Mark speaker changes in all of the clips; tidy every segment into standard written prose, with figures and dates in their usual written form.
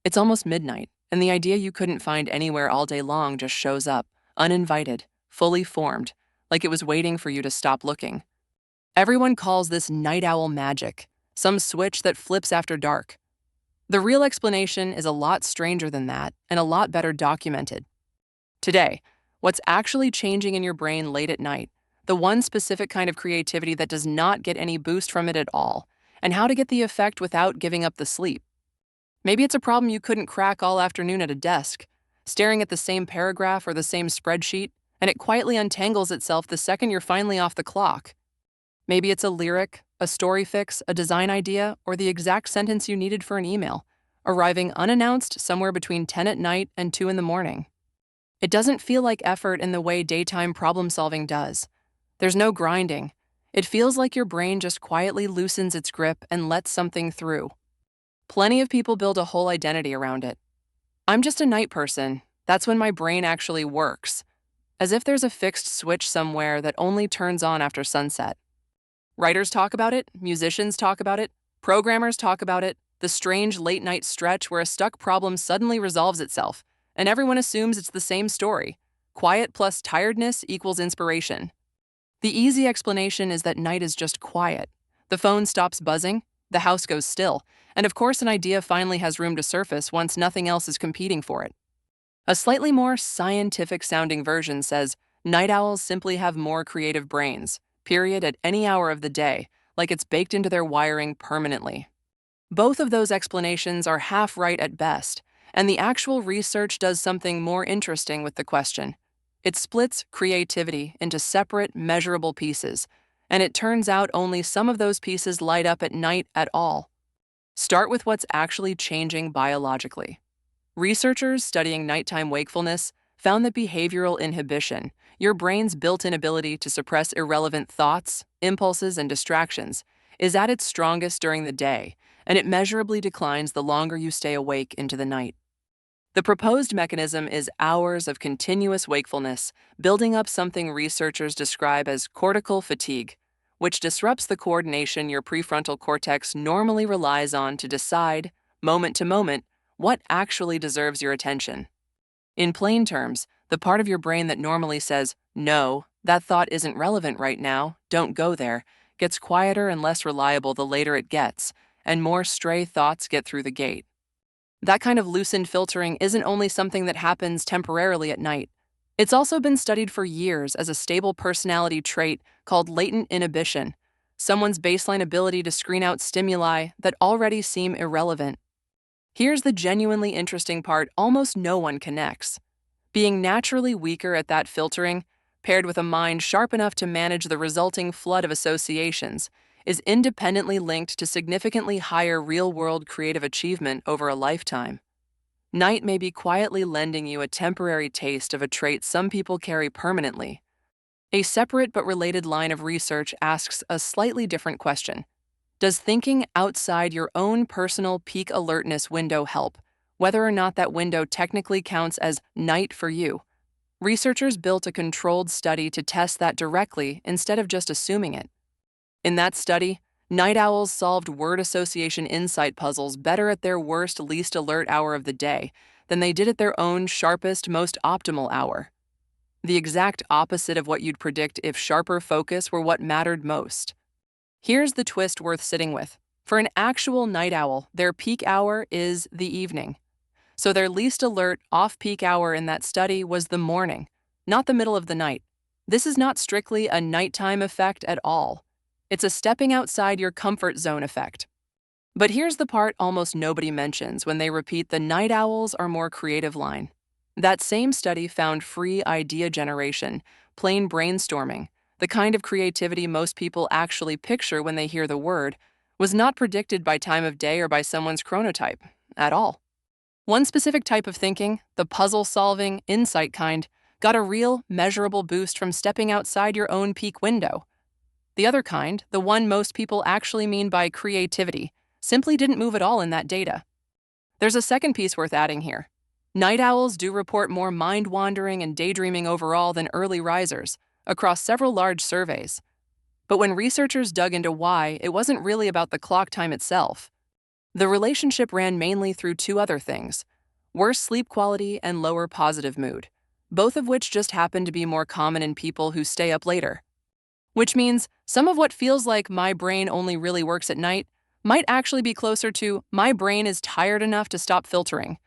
Speaker 1: It's almost midnight, and the idea you couldn't find anywhere all day long just shows up, uninvited, fully formed, like it was waiting for you to stop looking. Everyone calls this night owl magic, some switch that flips after dark. The real explanation is a lot stranger than that and a lot better documented. Today, what's actually changing in your brain late at night, the one specific kind of creativity that does not get any boost from it at all, and how to get the effect without giving up the sleep. Maybe it's a problem you couldn't crack all afternoon at a desk, staring at the same paragraph or the same spreadsheet, and it quietly untangles itself the second you're finally off the clock. Maybe it's a lyric, a story fix, a design idea, or the exact sentence you needed for an email, arriving unannounced somewhere between 10 at night and 2 in the morning. It doesn't feel like effort in the way daytime problem solving does. There's no grinding. It feels like your brain just quietly loosens its grip and lets something through. Plenty of people build a whole identity around it. I'm just a night person. That's when my brain actually works. As if there's a fixed switch somewhere that only turns on after sunset. Writers talk about it, musicians talk about it, programmers talk about it, the strange late-night stretch where a stuck problem suddenly resolves itself, and everyone assumes it's the same story. Quiet plus tiredness equals inspiration. The easy explanation is that night is just quiet. The phone stops buzzing, the house goes still, and of course an idea finally has room to surface once nothing else is competing for it. A slightly more scientific-sounding version says, night owls simply have more creative brains, period, at any hour of the day, like it's baked into their wiring permanently. Both of those explanations are half right at best, and the actual research does something more interesting with the question. It splits creativity into separate, measurable pieces, and it turns out only some of those pieces light up at night at all. Start with what's actually changing biologically. Researchers studying nighttime wakefulness found that behavioral inhibition, your brain's built-in ability to suppress irrelevant thoughts, impulses, and distractions, is at its strongest during the day, and it measurably declines the longer you stay awake into the night. The proposed mechanism is hours of continuous wakefulness, building up something researchers describe as cortical fatigue, which disrupts the coordination your prefrontal cortex normally relies on to decide, moment to moment, what actually deserves your attention. In plain terms, the part of your brain that normally says, no, that thought isn't relevant right now, don't go there, gets quieter and less reliable the later it gets, and more stray thoughts get through the gate. That kind of loosened filtering isn't only something that happens temporarily at night. It's also been studied for years as a stable personality trait called latent inhibition, someone's baseline ability to screen out stimuli that already seem irrelevant. Here's the genuinely interesting part almost no one connects. Being naturally weaker at that filtering, paired with a mind sharp enough to manage the resulting flood of associations, is independently linked to significantly higher real-world creative achievement over a lifetime. Night may be quietly lending you a temporary taste of a trait some people carry permanently. A separate but related line of research asks a slightly different question. Does thinking outside your own personal peak alertness window help, whether or not that window technically counts as night for you? Researchers built a controlled study to test that directly instead of just assuming it. In that study, night owls solved word association insight puzzles better at their worst, least alert hour of the day than they did at their own sharpest, most optimal hour. The exact opposite of what you'd predict if sharper focus were what mattered most. Here's the twist worth sitting with. For an actual night owl, their peak hour is the evening. So their least alert, off-peak hour in that study was the morning, not the middle of the night. This is not strictly a nighttime effect at all. It's a stepping outside your comfort zone effect. But here's the part almost nobody mentions when they repeat the night owls are more creative line. That same study found free idea generation, plain brainstorming, the kind of creativity most people actually picture when they hear the word, was not predicted by time of day or by someone's chronotype at all. One specific type of thinking, the puzzle-solving, insight kind, got a real, measurable boost from stepping outside your own peak window. The other kind, the one most people actually mean by creativity, simply didn't move at all in that data. There's a second piece worth adding here. Night owls do report more mind-wandering and daydreaming overall than early risers, across several large surveys. But when researchers dug into why, it wasn't really about the clock time itself. The relationship ran mainly through two other things: worse sleep quality and lower positive mood, both of which just happen to be more common in people who stay up later. Which means some of what feels like my brain only really works at night might actually be closer to my brain is tired enough to stop filtering.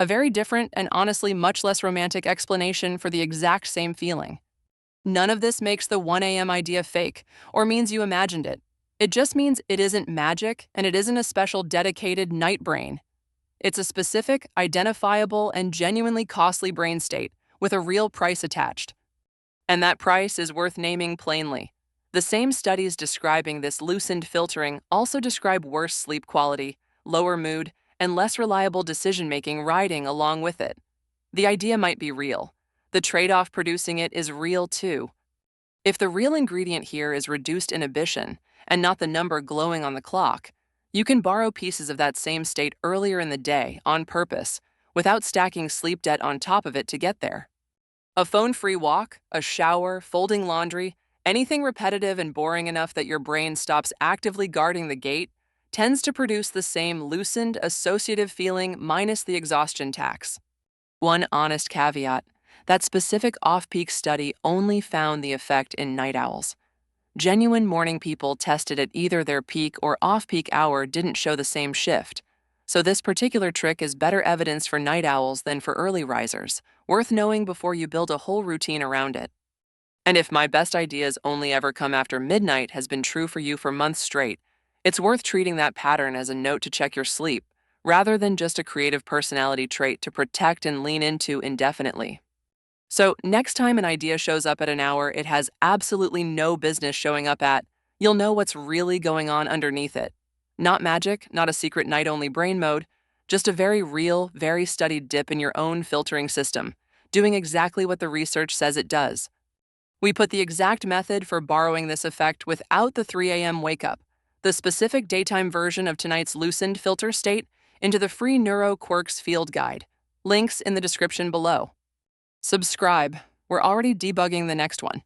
Speaker 1: A very different and honestly much less romantic explanation for the exact same feeling. None of this makes the 1 a.m. idea fake or means you imagined it. It just means it isn't magic and it isn't a special dedicated night brain. It's a specific, identifiable, and genuinely costly brain state with a real price attached. And that price is worth naming plainly. The same studies describing this loosened filtering also describe worse sleep quality, lower mood, and less reliable decision-making riding along with it. The idea might be real. The trade-off producing it is real too. If the real ingredient here is reduced inhibition and not the number glowing on the clock, you can borrow pieces of that same state earlier in the day on purpose without stacking sleep debt on top of it to get there. A phone-free walk, a shower, folding laundry, anything repetitive and boring enough that your brain stops actively guarding the gate tends to produce the same loosened, associative feeling minus the exhaustion tax. One honest caveat: that specific off-peak study only found the effect in night owls. Genuine morning people tested at either their peak or off-peak hour didn't show the same shift. So this particular trick is better evidence for night owls than for early risers, worth knowing before you build a whole routine around it. And if my best ideas only ever come after midnight has been true for you for months straight, it's worth treating that pattern as a note to check your sleep, rather than just a creative personality trait to protect and lean into indefinitely. So, next time an idea shows up at an hour it has absolutely no business showing up at, you'll know what's really going on underneath it. Not magic, not a secret night-only brain mode, just a very real, very studied dip in your own filtering system, doing exactly what the research says it does. We put the exact method for borrowing this effect without the 3 a.m. wake up, the specific daytime version of tonight's loosened filter state, into the free Neuro Quirks field guide. Links in the description below. Subscribe. We're already debugging the next one.